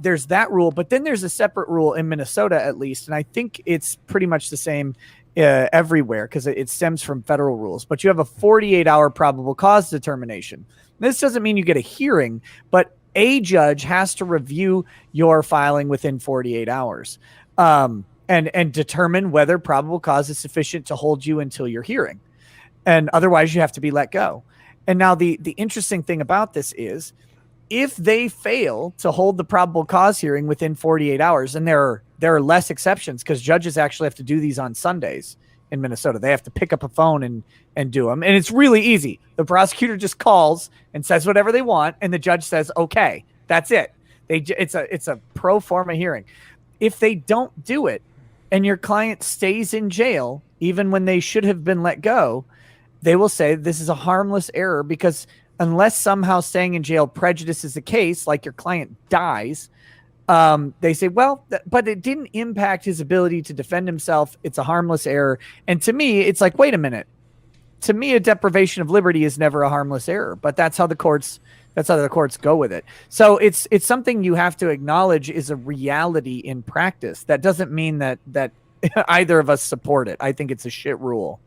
there's that rule, but then there's a separate rule in Minnesota, at least, and I think it's pretty much the same everywhere because it stems from federal rules. But you have a 48-hour probable cause determination. This doesn't mean you get a hearing, but a judge has to review your filing within 48 hours and determine whether probable cause is sufficient to hold you until your hearing. And otherwise, you have to be let go. And now the interesting thing about this is, if they fail to hold the probable cause hearing within 48 hours, and there are less exceptions because judges actually have to do these on Sundays in Minnesota. They have to pick up a phone and do them. And it's really easy. The prosecutor just calls and says whatever they want, and the judge says, okay, that's it. It's a pro forma hearing. If they don't do it and your client stays in jail, even when they should have been let go, they will say this is a harmless error because unless somehow staying in jail prejudices the case, like your client dies, they say, well, but it didn't impact his ability to defend himself. It's a harmless error. And to me, it's like, wait a minute. To me, a deprivation of liberty is never a harmless error, but that's how the courts go with it. So it's something you have to acknowledge is a reality in practice. That doesn't mean that either of us support it. I think it's a shit rule.